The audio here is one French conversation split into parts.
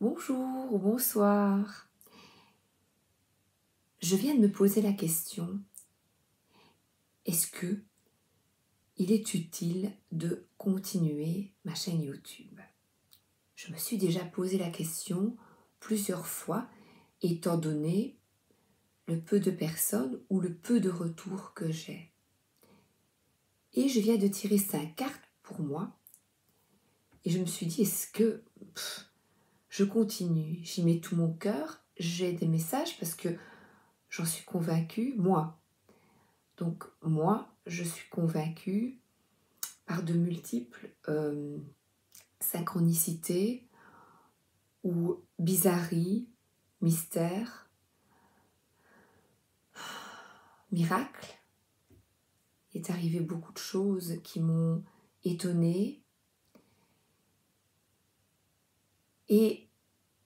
Bonjour ou bonsoir. Je viens de me poser la question, est-ce que il est utile de continuer ma chaîne YouTube? Je me suis déjà posé la question plusieurs fois, étant donné le peu de personnes ou le peu de retours que j'ai. Et je viens de tirer 5 cartes pour moi, et je me suis dit, est-ce que je continue? J'y mets tout mon cœur, j'ai des messages parce que j'en suis convaincue, moi. Donc moi, je suis convaincue par de multiples synchronicités ou bizarreries, mystères, miracles. Il est arrivé beaucoup de choses qui m'ont étonnée. Et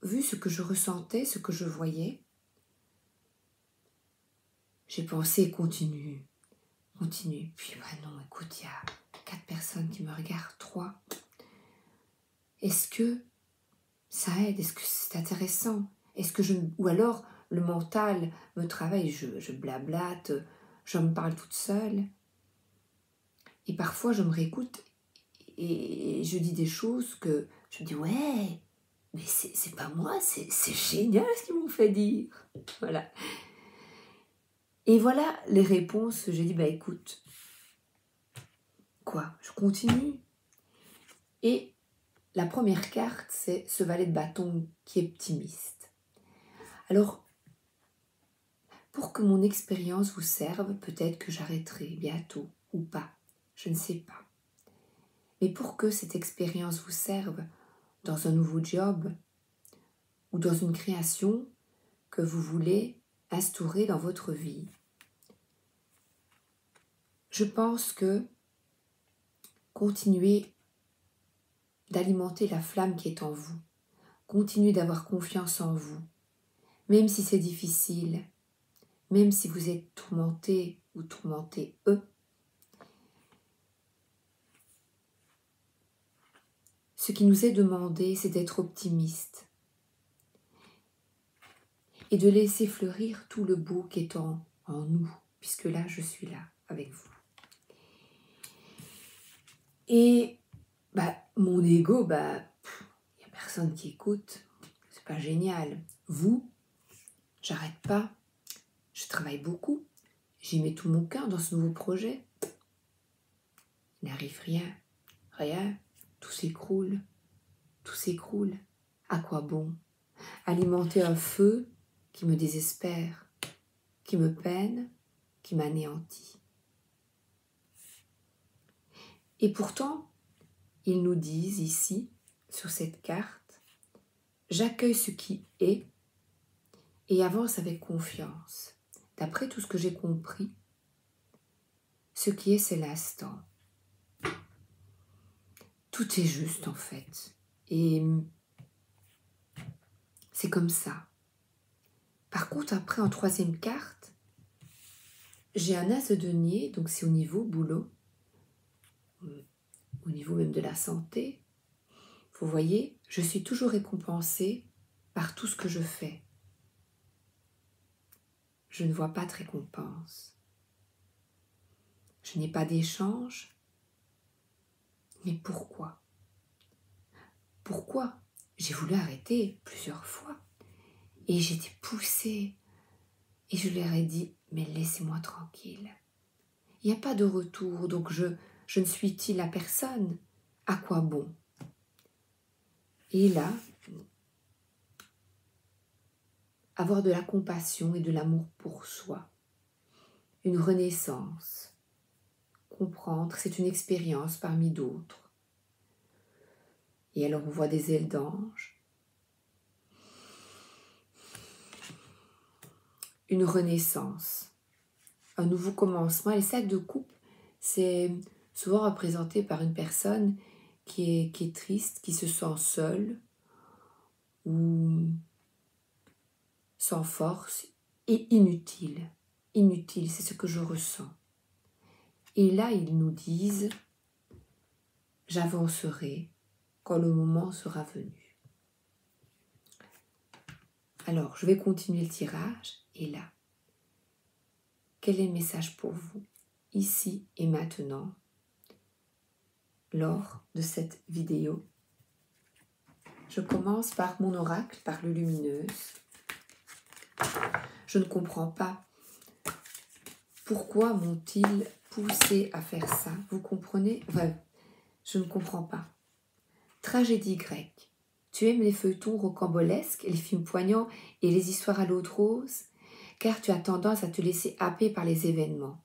vu ce que je ressentais, ce que je voyais, j'ai pensé continue. Puis non, écoute, il y a 4 personnes qui me regardent, 3. Est-ce que ça aide? Est-ce que c'est intéressant? Est-ce que ou alors le mental me travaille, je blablate, je me parle toute seule. Et parfois je me réécoute et je dis des choses que je me dis ouais, mais c'est pas moi, c'est génial ce qu'ils m'ont fait dire. Voilà. Et voilà les réponses. J'ai dit bah écoute, quoi, je continue. Et la première carte, c'est ce valet de bâton qui est optimiste. Alors, pour que mon expérience vous serve, peut-être que j'arrêterai bientôt ou pas, je ne sais pas. Mais pour que cette expérience vous serve dans un nouveau job ou dans une création que vous voulez instaurer dans votre vie, je pense que continuez d'alimenter la flamme qui est en vous. Continuez d'avoir confiance en vous, même si c'est difficile, même si vous êtes tourmenté ou tourmenté eux. Ce qui nous est demandé, c'est d'être optimiste et de laisser fleurir tout le beau qui est en nous, puisque là, je suis là avec vous. Et mon ego, il n'y a personne qui écoute, c'est pas génial. Vous, j'arrête pas, je travaille beaucoup, j'y mets tout mon cœur dans ce nouveau projet. Il n'arrive rien, tout s'écroule. À quoi bon? Alimenter un feu qui me désespère, qui me peine, qui m'anéantit. Et pourtant, ils nous disent ici, sur cette carte, j'accueille ce qui est et avance avec confiance. D'après tout ce que j'ai compris, ce qui est, c'est l'instant. Tout est juste en fait. Et c'est comme ça. Par contre, après, en troisième carte, j'ai un as de denier, donc c'est au niveau boulot, au niveau même de la santé. Vous voyez, je suis toujours récompensée par tout ce que je fais. Je ne vois pas de récompense. Je n'ai pas d'échange. Mais pourquoi? Pourquoi? J'ai voulu arrêter plusieurs fois. Et j'étais poussée. Et je leur ai dit, mais laissez-moi tranquille. Il n'y a pas de retour, donc je ne suis utile à personne. À quoi bon? Et là, avoir de la compassion et de l'amour pour soi. Une renaissance. Comprendre, c'est une expérience parmi d'autres. Et alors on voit des ailes d'ange. Une renaissance. Un nouveau commencement. Et le cercle de coupe, c'est souvent représenté par une personne qui est triste, qui se sent seule ou sans force et inutile. Inutile, c'est ce que je ressens. Et là, ils nous disent, j'avancerai quand le moment sera venu. Alors, je vais continuer le tirage. Et là, quel est le message pour vous, ici et maintenant, lors de cette vidéo? Je commence par mon oracle, par le lumineuse. Je ne comprends pas. Pourquoi m'ont-ils poussé à faire ça? Vous comprenez? Enfin, je ne comprends pas. Tragédie grecque. Tu aimes les feuilletons rocambolesques, les films poignants et les histoires à l'eau de rose? Car tu as tendance à te laisser happer par les événements.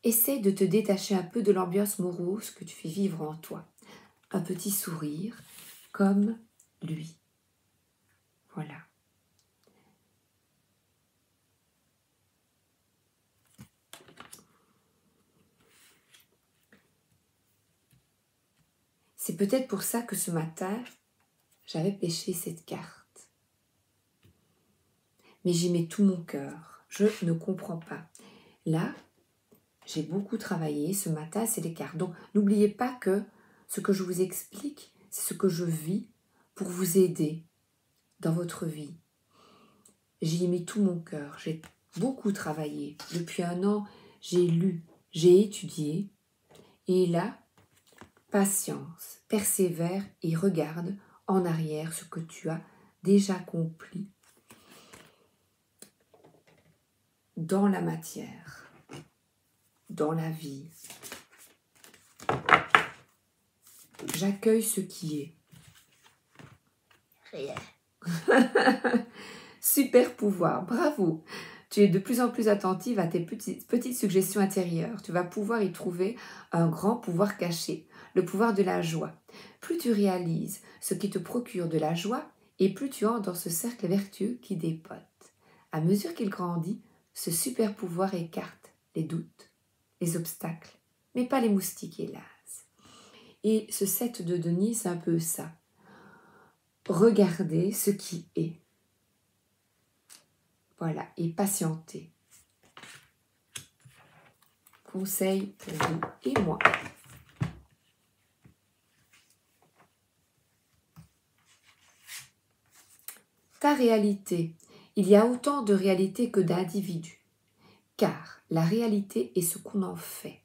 Essaie de te détacher un peu de l'ambiance morose que tu fais vivre en toi. Un petit sourire, comme lui. Voilà. C'est peut-être pour ça que ce matin, j'avais pêché cette carte. Mais j'y mets tout mon cœur. Je ne comprends pas. Là, j'ai beaucoup travaillé. Ce matin, c'est les cartes. Donc, n'oubliez pas que ce que je vous explique, c'est ce que je vis pour vous aider dans votre vie. J'y ai mis tout mon cœur. J'ai beaucoup travaillé. Depuis 1 an, j'ai lu, j'ai étudié. Et là, patience, persévère et regarde en arrière ce que tu as déjà accompli dans la matière, dans la vie. J'accueille ce qui est. Rien. Super pouvoir, bravo. Tu es de plus en plus attentive à tes petites suggestions intérieures. Tu vas pouvoir y trouver un grand pouvoir caché, le pouvoir de la joie. Plus tu réalises ce qui te procure de la joie, et plus tu entres dans ce cercle vertueux qui dépote. À mesure qu'il grandit, ce super pouvoir écarte les doutes, les obstacles, mais pas les moustiques, hélas. Et ce 7 de denier, c'est un peu ça. Regardez ce qui est. Voilà, et patienter. Conseil pour vous et moi. Ta réalité. Il y a autant de réalité que d'individus. Car la réalité est ce qu'on en fait.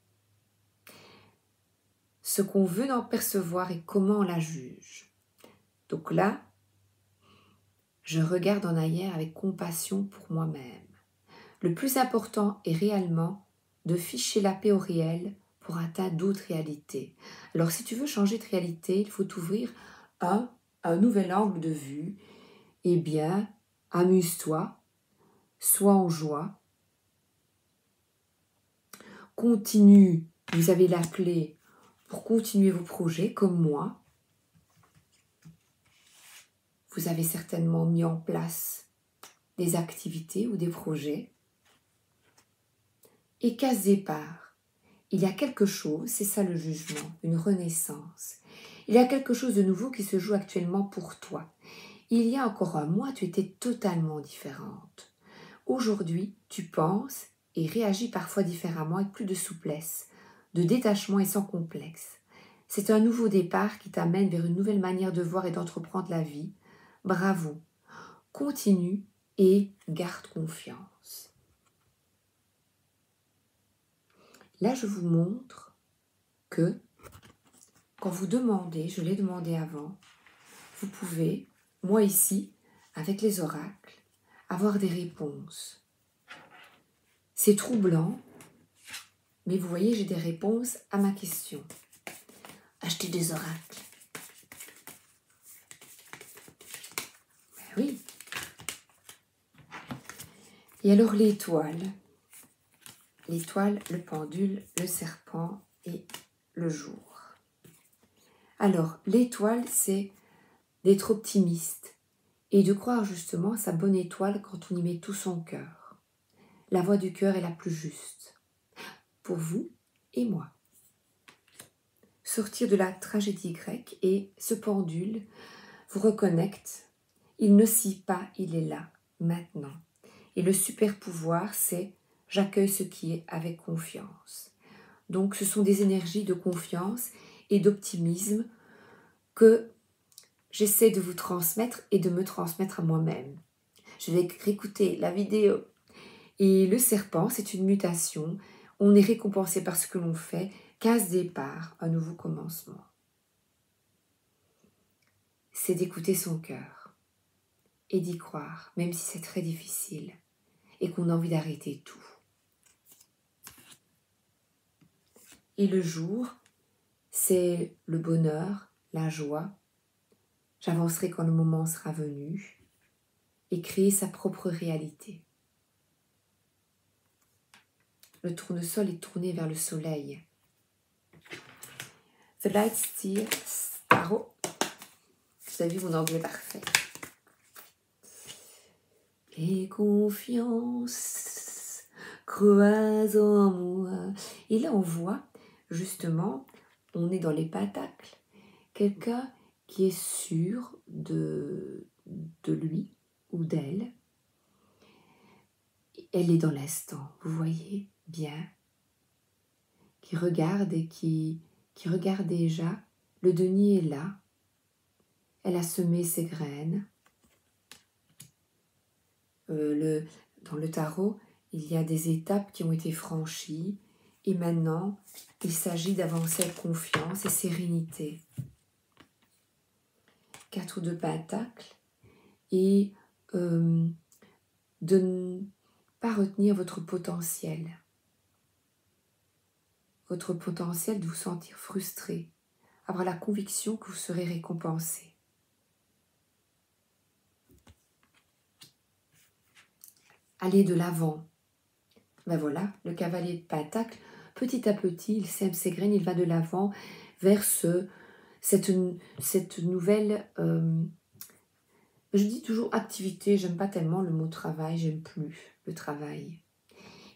Ce qu'on veut en percevoir et comment on la juge. Donc là, je regarde en arrière avec compassion pour moi-même. Le plus important est réellement de ficher la paix au réel pour atteindre d'autres réalités. Alors si tu veux changer de réalité, il faut t'ouvrir un nouvel angle de vue. Eh bien, amuse-toi, sois en joie, continue, vous avez la clé pour continuer vos projets comme moi. Vous avez certainement mis en place des activités ou des projets. Et case départ, il y a quelque chose, c'est ça le jugement, une renaissance. Il y a quelque chose de nouveau qui se joue actuellement pour toi. Il y a encore 1 mois, tu étais totalement différente. Aujourd'hui, tu penses et réagis parfois différemment avec plus de souplesse, de détachement et sans complexe. C'est un nouveau départ qui t'amène vers une nouvelle manière de voir et d'entreprendre la vie. Bravo, continue et garde confiance. Là, je vous montre que quand vous demandez, je l'ai demandé avant, vous pouvez, moi ici, avec les oracles, avoir des réponses. C'est troublant, mais vous voyez, j'ai des réponses à ma question. Achetez des oracles. Ben oui. Et alors l'étoile. L'étoile, le pendule, le serpent et le jour. Alors, l'étoile, c'est d'être optimiste et de croire justement à sa bonne étoile quand on y met tout son cœur. La voix du cœur est la plus juste. Pour vous et moi. Sortir de la tragédie grecque et ce pendule vous reconnecte. Il ne scie pas, il est là, maintenant. Et le super pouvoir, c'est j'accueille ce qui est avec confiance. Donc ce sont des énergies de confiance et d'optimisme que j'essaie de vous transmettre et de me transmettre à moi-même. Je vais réécouter la vidéo. Et le serpent, c'est une mutation. On est récompensé par ce que l'on fait. Case départ, un nouveau commencement. C'est d'écouter son cœur et d'y croire, même si c'est très difficile et qu'on a envie d'arrêter tout. Et le jour, c'est le bonheur, la joie. J'avancerai quand le moment sera venu et créer sa propre réalité. Le tournesol est tourné vers le soleil. The light steer tarot. Vous avez vu mon anglais parfait. Et confiance croise en moi. Et là, on voit, justement, on est dans les pentacles, quelqu'un qui est sûr de lui ou d'elle. Elle est dans l'instant, vous voyez bien, qui regarde et qui regarde déjà. Le denier est là. Elle a semé ses graines. Dans le tarot, il y a des étapes qui ont été franchies et maintenant, il s'agit d'avancer avec confiance et sérénité. 4 de pentacles et de ne pas retenir votre potentiel. Votre potentiel de vous sentir frustré, avoir la conviction que vous serez récompensé. Aller de l'avant. Ben voilà, le cavalier de Pentacle, petit à petit, il sème ses graines, il va de l'avant vers cette nouvelle, je dis toujours activité, j'aime pas tellement le mot travail, j'aime plus le travail.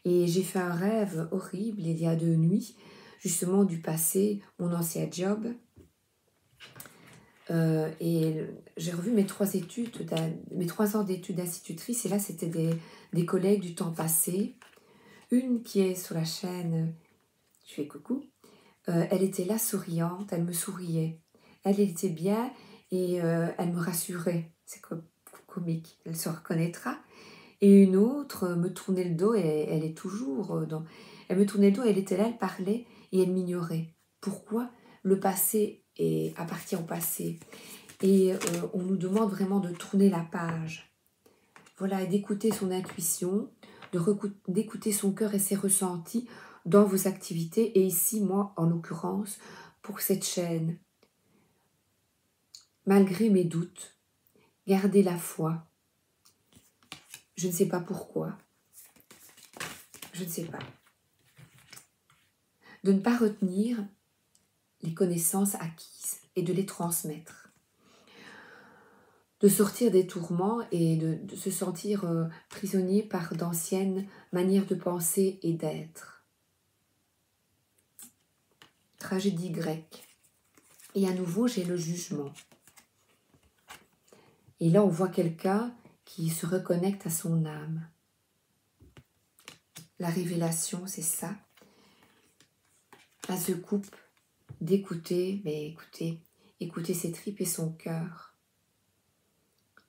Et j'ai fait un rêve horrible il y a 2 nuits, justement du passé, mon ancien job. Et j'ai revu mes 3 ans d'études d'institutrice, et là c'était des collègues du temps passé. Une qui est sur la chaîne, je fais coucou, elle était là souriante, elle me souriait. Elle était bien et elle me rassurait. C'est comique, elle se reconnaîtra. Et une autre me tournait le dos et elle est toujours dans... Elle me tournait le dos, elle était là, elle parlait et elle m'ignorait. Pourquoi? Le passé appartient au passé. Et on nous demande vraiment de tourner la page. Voilà, et d'écouter son intuition, d'écouter son cœur et ses ressentis dans vos activités. Et ici, moi, en l'occurrence, pour cette chaîne, malgré mes doutes, gardez la foi. Je ne sais pas pourquoi. Je ne sais pas. De ne pas retenir les connaissances acquises et de les transmettre. De sortir des tourments et de se sentir prisonnier par d'anciennes manières de penser et d'être. Tragédie grecque. Et à nouveau, j'ai le jugement. Et là, on voit quelqu'un qui se reconnecte à son âme. La révélation, c'est ça. As de coupe, d'écouter, mais écouter ses tripes et son cœur.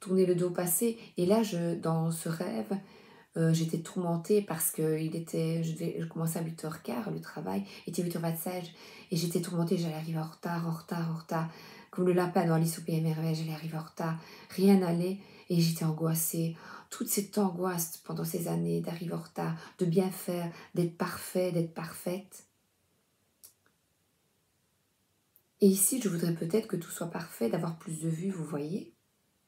Tourner le dos passé. Et là, dans ce rêve, j'étais tourmentée parce que je commençais à 8h15, le travail était 8h25, et j'étais tourmentée, j'allais arriver en retard. Comme le lapin dans Alice au Pays des Merveilles, j'allais arriver en retard. Rien n'allait et j'étais angoissée. Toute cette angoisse pendant ces années d'arriver en retard, de bien faire, d'être parfait, d'être parfaite. Et ici, je voudrais peut-être que tout soit parfait, d'avoir plus de vues, vous voyez.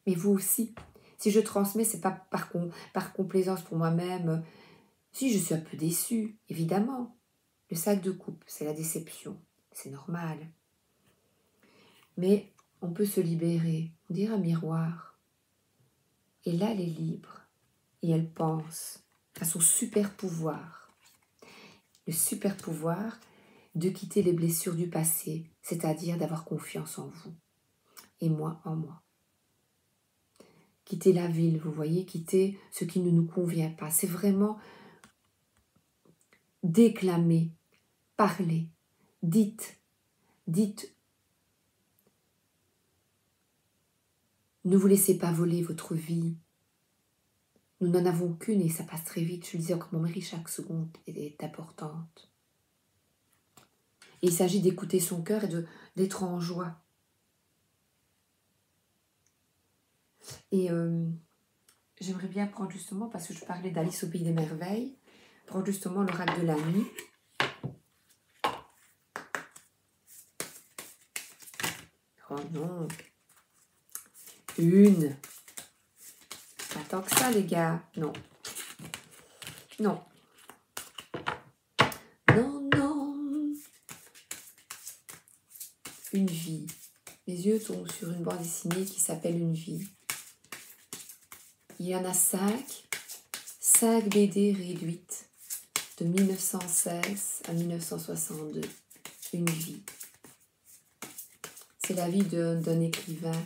Mais vous aussi. Si je transmets, c'est pas par complaisance pour moi-même. Si je suis un peu déçue, évidemment. Le sac de coupe, c'est la déception. C'est normal. Mais on peut se libérer. On dirait un miroir. Et là, elle est libre. Et elle pense à son super pouvoir. Le super pouvoir de quitter les blessures du passé, c'est-à-dire d'avoir confiance en vous. Et moi en moi. Quitter la ville, vous voyez, quitter ce qui ne nous convient pas. C'est vraiment déclamer, parler, dites. Ne vous laissez pas voler votre vie. Nous n'en avons qu'une et ça passe très vite. Je le disais encore, mon mari, chaque seconde est importante. Et il s'agit d'écouter son cœur et d'être en joie. Et j'aimerais bien prendre justement, parce que je parlais d'Alice au Pays des Merveilles, prendre justement l'oracle de la nuit. Oh non. Une. Pas tant que ça, les gars. Non. Non. Non, non. Une vie. Les yeux tombent sur une bande dessinée qui s'appelle Une vie. Il y en a 5 BD réduites de 1916 à 1962. Une vie. C'est la vie d'un écrivain.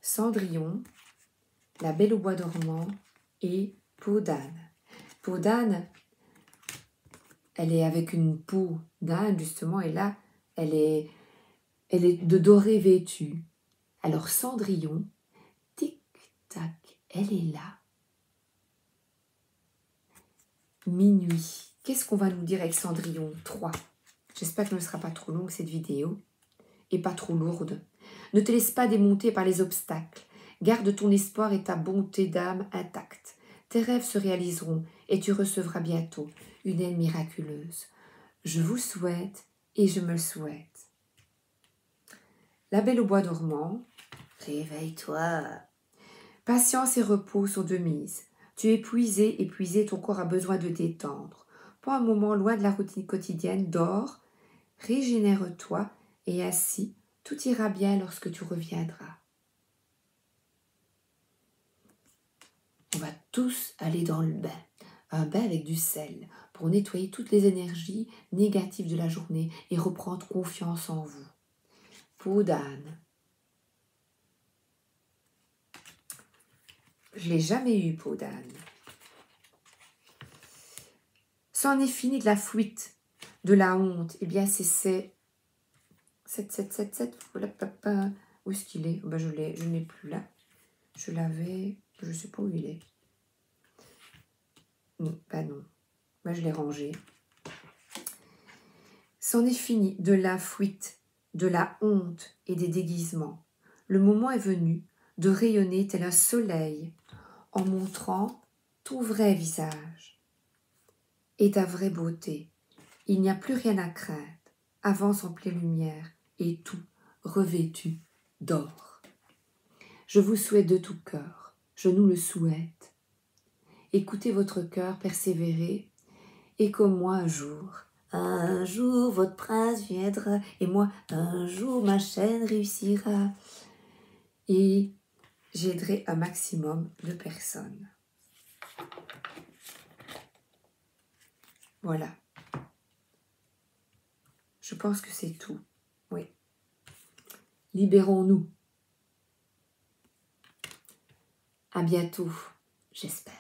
Cendrillon, La Belle au bois dormant et Peau d'âne. Peau d'âne, elle est avec une peau d'âne justement, et là, elle est de doré vêtue. Alors Cendrillon, tic-tac, elle est là. Minuit. Qu'est-ce qu'on va nous dire avec Cendrillon 3. J'espère que ne sera pas trop longue cette vidéo et pas trop lourde. Ne te laisse pas démonter par les obstacles. Garde ton espoir et ta bonté d'âme intacte. Tes rêves se réaliseront et tu recevras bientôt une aide miraculeuse. Je vous souhaite et je me le souhaite. La Belle au bois dormant. Réveille-toi. Patience et repos sont de mise. Tu es épuisé, ton corps a besoin de détendre. Prends un moment loin de la routine quotidienne, dors, régénère-toi et ainsi tout ira bien lorsque tu reviendras. On va tous aller dans le bain. Un bain avec du sel pour nettoyer toutes les énergies négatives de la journée et reprendre confiance en vous. Peau d'âne. Je l'ai jamais eu, peau d'âne. C'en est fini de la fuite, de la honte. Eh bien, c'est 7. Où est-ce qu'il est? Ben, je ne l'ai plus là. Je l'avais, je ne sais pas où il est. Non, non. Ben, je l'ai rangé. C'en est fini de la fuite, de la honte et des déguisements. Le moment est venu de rayonner tel un soleil en montrant ton vrai visage et ta vraie beauté. Il n'y a plus rien à craindre. Avance en pleine lumière et tout revêtu d'or. Je vous souhaite de tout cœur, je nous le souhaite. Écoutez votre cœur, persévérez, et comme moi un jour votre prince viendra, et moi un jour ma chaîne réussira, et j'aiderai un maximum de personnes. Voilà. Je pense que c'est tout. Oui. Libérons-nous. À bientôt, j'espère.